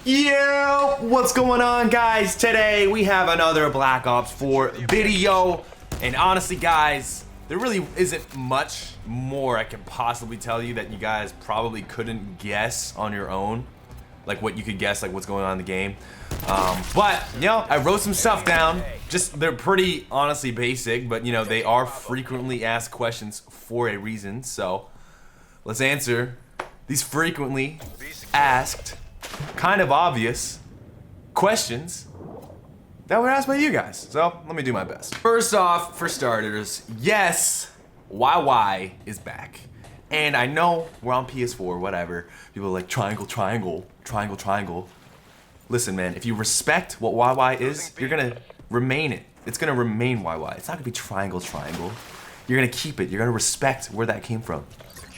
Yo, what's going on, guys? Today we have another Black Ops 4 video, and honestly, guys, there really isn't much more I can possibly tell you that you guys probably couldn't guess on your own, like what you could guess, like what's going on in the game. But you know, I wrote some stuff down. Just they're pretty honestly basic, but you know they are frequently asked questions for a reason. So let's answer these frequently asked, kind of obvious questions that were asked by you guys. So let me do my best. First off, for starters, yes, YY is back. And I know we're on PS4, whatever. People are like triangle, triangle, triangle, triangle. Listen, man, if you respect what YY is, you're gonna remain it. It's gonna remain YY. It's not gonna be triangle, triangle. You're gonna keep it. You're gonna respect where that came from.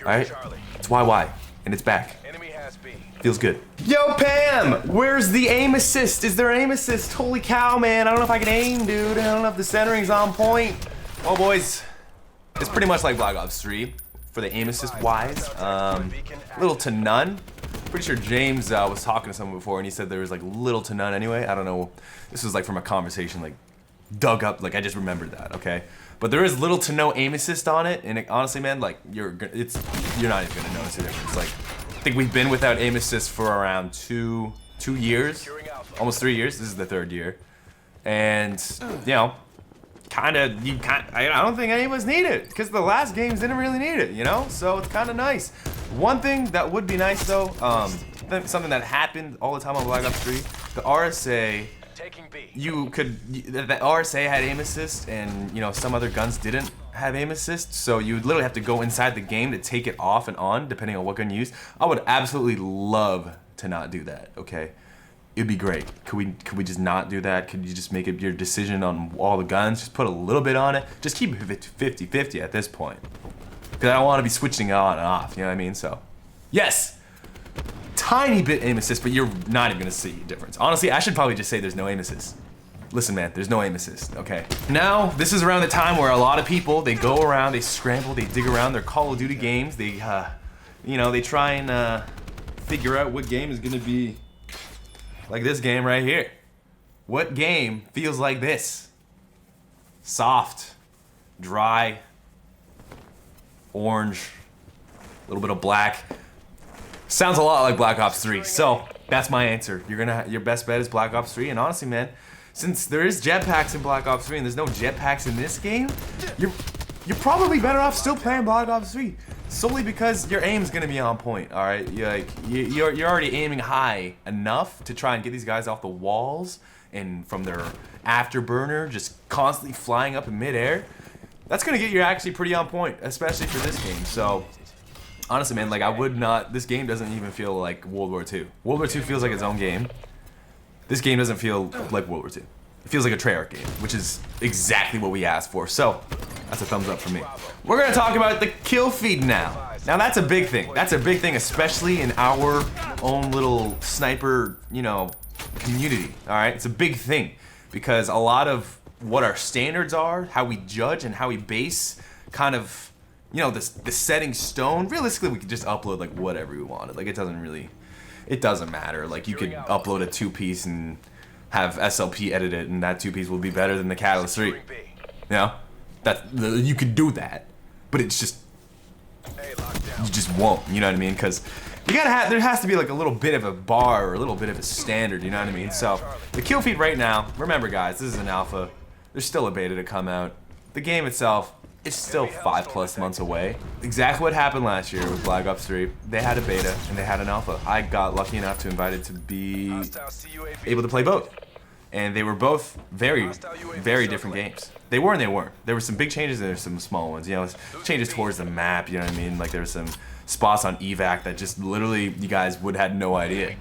All right? It's YY, and it's back. Feels good. Yo, Pam, where's the aim assist? Is there an aim assist? Holy cow, man. I don't know if I can aim, dude. I don't know if the centering's on point. Well, boys, it's pretty much like Black Ops 3 for the aim assist wise. Little to none. Pretty sure James was talking to someone before and he said there was like little to none anyway. I don't know. This was like from a conversation like dug up. Like I just remembered that, okay? But there is little to no aim assist on it, and honestly, man, like you're not even gonna notice the difference. Like I think we've been without aim assist for around two years, almost 3 years. This is the third year, and you know, I don't think any of us need it because the last games didn't really need it, you know. So it's kind of nice. One thing that would be nice though, something that happened all the time on Black Ops 3, the RSA. The RSA had aim assist, and you know some other guns didn't have aim assist, so you would literally have to go inside the game to take it off and on depending on what gun you use. I would absolutely love to not do that. Okay, it'd be great. Could we just not do that? Could you just make it your decision on all the guns? Just put a little bit on it. Just keep it 50-50 at this point, because I don't want to be switching it on and off. You know what I mean? So, yes. Tiny bit aim assist, but you're not even gonna see a difference. Honestly, I should probably just say there's no aim assist. Listen, man, there's no aim assist, okay? Now, this is around the time where a lot of people, they go around, they scramble, they dig around their Call of Duty games, they, you know, they try and figure out what game is gonna be like this game right here. What game feels like this? Soft, dry, orange, a little bit of black. Sounds a lot like Black Ops 3, so that's my answer. Your best bet is Black Ops 3, and honestly, man, since there is jetpacks in Black Ops 3 and there's no jetpacks in this game, you're probably better off still playing Black Ops 3, solely because your aim's gonna be on point. All right, you're already aiming high enough to try and get these guys off the walls and from their afterburner, just constantly flying up in midair. That's gonna get you actually pretty on point, especially for this game. So. Honestly, man, like I would not. This game doesn't even feel like World War II. World War II feels like its own game. This game doesn't feel like World War II. It feels like a Treyarch game, which is exactly what we asked for. So, that's a thumbs up for me. We're gonna talk about the kill feed now. Now that's a big thing. That's a big thing, especially in our own little sniper, you know, community. All right, it's a big thing because a lot of what our standards are, how we judge and how we base, kind of. You know, the setting stone, realistically we could just upload like whatever we wanted. Like it doesn't matter. Like you could upload a 2-piece and have SLP edit it and that 2-piece will be better than the Catalyst 3. You know? You could do that. But it's just, you just won't, you know what I mean? Because there has to be like a little bit of a bar or a little bit of a standard, you know what I mean? So, the kill feed right now, remember guys, this is an alpha. There's still a beta to come out. The game itself, it's still 5+ months away. Exactly what happened last year with Black Ops 3. They had a beta and they had an alpha. I got lucky enough to invite it to be able to play both. And they were both very, very different games. They were and they weren't. There were some big changes and there were some small ones. You know, changes towards the map, you know what I mean? Like there were some spots on evac that just literally you guys would have no idea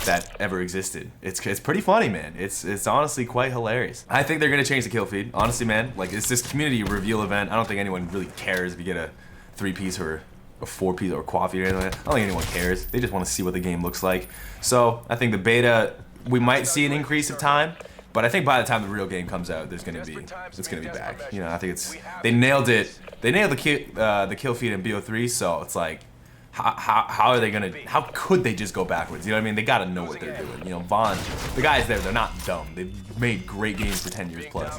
that ever existed. It's pretty funny, man. It's honestly quite hilarious. I think they're gonna change the kill feed. Honestly, man, like it's this community reveal event. I don't think anyone really cares if you get a 3-piece or a 4-piece or quad feed or anything like that. I don't think anyone cares. They just want to see what the game looks like. So I think the beta, we might see an increase of time. But I think by the time the real game comes out, it's gonna be back. You know, I think they nailed it. They nailed the kill feed in BO3, so it's like how are they gonna? How could they just go backwards? You know what I mean? They gotta know what they're doing. You know, Vaughn, the guys there, they're not dumb. They've made great games for 10 years plus.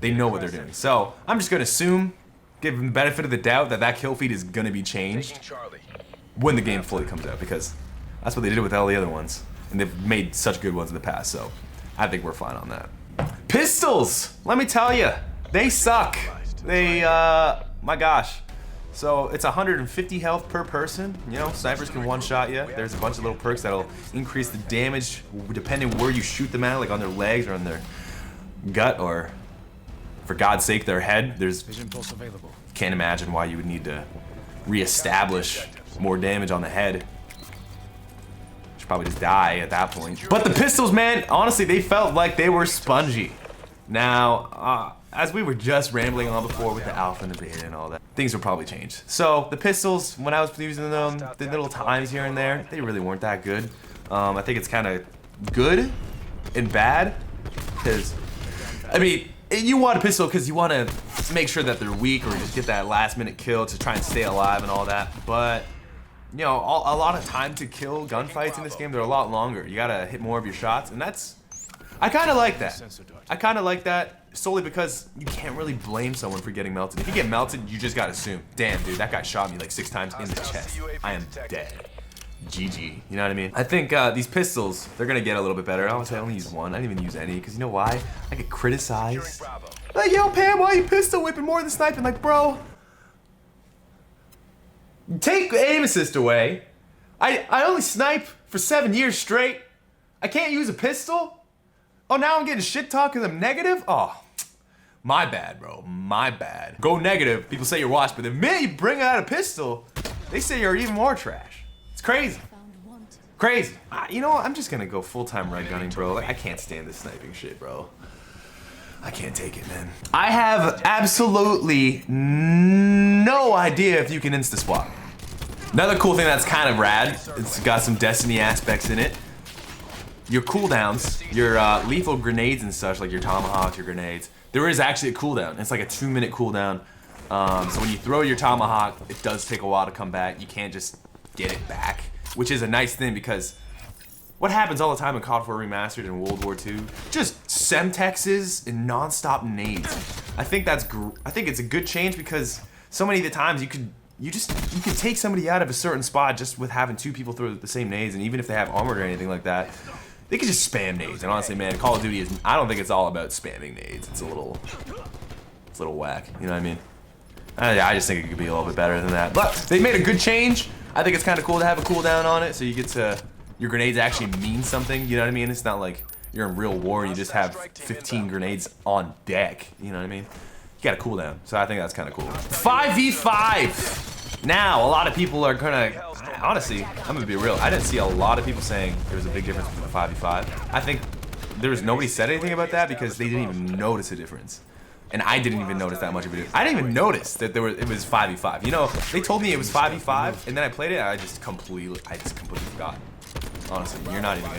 They know what they're doing. So I'm just gonna assume, give them the benefit of the doubt that kill feed is gonna be changed when the game fully comes out, because that's what they did with all the other ones, and they've made such good ones in the past. So I think we're fine on that. Pistols, let me tell you, they suck. They, my gosh. So it's 150 health per person. You know, snipers can one-shot you. There's a bunch of little perks that'll increase the damage depending where you shoot them at, like on their legs or on their gut, or for God's sake, their head. There's, can't imagine why you would need to reestablish more damage on the head. Should probably just die at that point. But the pistols, man, honestly, they felt like they were spongy. Now, as we were just rambling on before with the alpha and the beta and all that, things will probably change. So the pistols, when I was using them, the little times here and there, they really weren't that good. I think it's kind of good and bad, because, I mean, you want a pistol because you want to make sure that they're weak or just get that last minute kill to try and stay alive and all that. But, you know, a lot of time to kill gunfights in this game, they're a lot longer. You gotta hit more of your shots, and that's, I kind of like that. I kind of like that solely because you can't really blame someone for getting melted. If you get melted, you just gotta assume, damn, dude, that guy shot me like 6 times in the chest. I am dead. GG. You know what I mean? I think these pistols, they're gonna get a little bit better. Honestly, I only use one. I didn't even use any, because you know why? I get criticized. Like, yo, Pam, why are you pistol whipping more than sniping? Like, bro, take aim assist away. I only snipe for 7 years straight. I can't use a pistol? Oh, now I'm getting shit talk because I'm negative? Oh, my bad, bro. My bad. Go negative. People say you're washed, but the minute you bring out a pistol, they say you're even more trash. It's crazy. Crazy. You know what? I'm just gonna go full-time red gunning, bro. Like, I can't stand this sniping shit, bro. I can't take it, man. I have absolutely no idea if you can insta-swap. Another cool thing that's kind of rad, it's got some Destiny aspects in it. Your cooldowns, your lethal grenades and such, like your tomahawks, your grenades, there is actually a cooldown. It's like a 2-minute cooldown. So when you throw your tomahawk, it does take a while to come back. You can't just get it back, which is a nice thing, because what happens all the time in COD 4 Remastered and World War II? Just semtexes and non-stop nades. I think it's a good change, because so many of the times you can take somebody out of a certain spot just with having 2 people throw the same nades, and even if they have armored or anything like that, they can just spam nades. And honestly, man, Call of Duty is, I don't think it's all about spamming nades. It's a little whack, you know what I mean? I just think it could be a little bit better than that. But they made a good change. I think it's kind of cool to have a cooldown on it, so you get to, your grenades actually mean something, you know what I mean? It's not like you're in real war and you just have 15 grenades on deck, you know what I mean? You got a cooldown, so I think that's kind of cool. 5v5! Now, a lot of people are gonna, honestly, I'm gonna be real, I didn't see a lot of people saying there was a big difference between the 5v5. I think nobody said anything about that because they didn't even notice a difference. And I didn't even notice that much of it. I didn't even notice that it was 5v5. You know, they told me it was 5v5, and then I played it, and I just completely forgot. Honestly, you're not even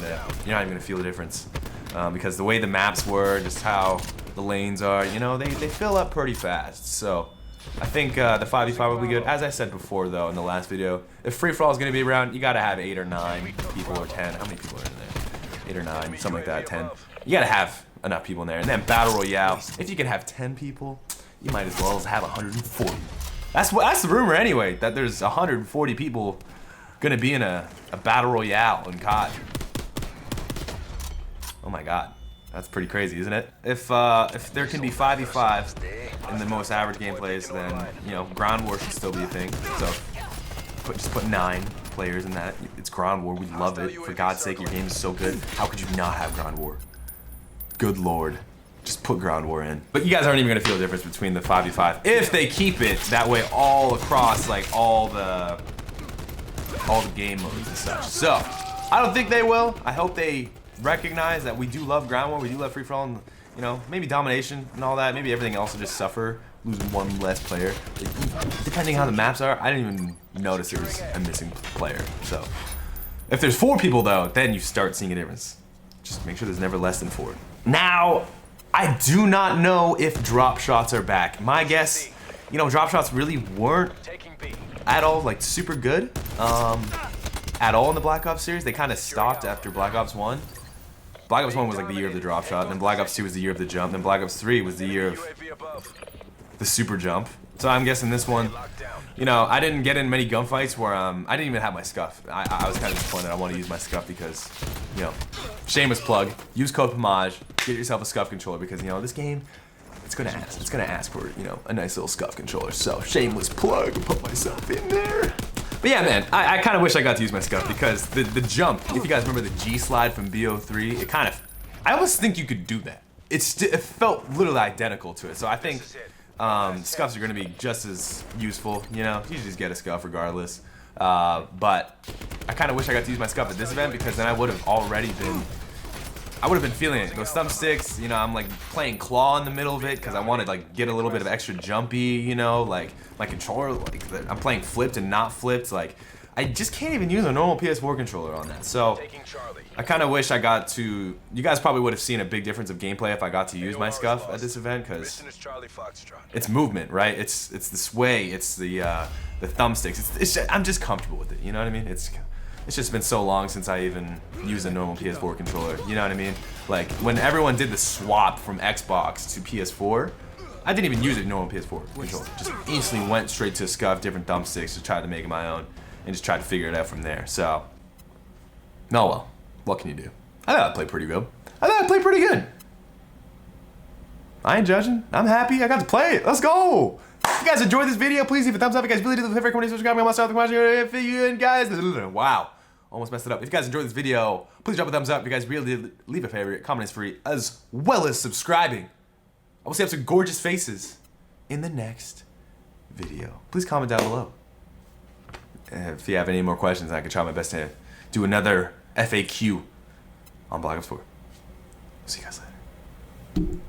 gonna feel the difference, because the way the maps were, just how the lanes are, you know, they fill up pretty fast. So I think the 5v5 will be good. As I said before, though, in the last video, if free for all is gonna be around, you gotta have 8 or 9 people, or 10. How many people are in there? 8 or 9, something like that. 10. You gotta have enough people in there. And then battle royale, if you can have 10 people, you might as well have 140. That's the rumor anyway, that there's 140 people gonna be in a battle royale in COD. Oh my god, that's pretty crazy, isn't it? If there can be 5v5 in the most average gameplays, then, you know, ground war should still be a thing. So just put 9 players in that. It's ground war. We love it. For God's sake, your game is so good. How could you not have ground war? Good lord. Just put ground war in. But you guys aren't even gonna feel the difference between the 5v5 if they keep it that way all across, like all the game modes and such. So I don't think they will. I hope they recognize that we do love ground war, we do love free for all, and, you know, maybe domination and all that. Maybe everything else will just suffer, losing 1 less player. Depending how the maps are, I didn't even notice there was a missing player. So if there's 4 people though, then you start seeing a difference. Just make sure there's never less than 4. Now, I do not know if drop shots are back. My guess, you know, drop shots really weren't at all like super good at all in the Black Ops series. They kind of stopped after Black Ops 1. Black Ops 1 was like the year of the drop shot, then Black Ops 2 was the year of the jump, then Black Ops 3 was the year of the super jump. So I'm guessing this one, you know, I didn't get in many gunfights where I didn't even have my scuff. I was kind of disappointed. I wanted to use my scuff because, you know, shameless plug, use code Pamaj, get yourself a scuff controller because, you know, this game, it's gonna ask for, you know, a nice little scuff controller. So shameless plug, put myself in there. But yeah, man, I kind of wish I got to use my scuff because the jump, if you guys remember the G slide from BO3, it kind of, I almost think you could do that. It felt literally identical to it. So I think scuffs are going to be just as useful, you know, you just get a scuff regardless. But I kind of wish I got to use my scuff at this event because then I would have already been, feeling it. Those thumbsticks, you know, I'm like playing claw in the middle of it because I wanted like get a little bit of extra jumpy, you know, like my controller, like I'm playing flipped and not flipped. Like I just can't even use a normal PS4 controller on that. So I kind of wish I got to, you guys probably would have seen a big difference of gameplay if I got to use my scuff at this event because it's movement, right? It's the sway, it's the thumbsticks. I'm just comfortable with it, you know what I mean? It's just been so long since I even used a normal PS4 controller, you know what I mean? Like, when everyone did the swap from Xbox to PS4, I didn't even use a normal PS4 controller. Just instantly went straight to scuff, different thumbsticks, just tried to make it my own, and just tried to figure it out from there. So, no, well, what can you do? I thought I played pretty good. I ain't judging. I'm happy. I got to play it. Let's go. If you guys enjoyed this video, please leave a thumbs up. If you guys really did leave a favorite, comment, subscribe, if you guys, wow, almost messed it up. If you guys enjoyed this video, please drop a thumbs up. If you guys really did leave a favorite, comment is free, as well as subscribing. I will see some gorgeous faces in the next video. Please comment down below. If you have any more questions, I can try my best to do another FAQ on Black Ops 4. See you guys later.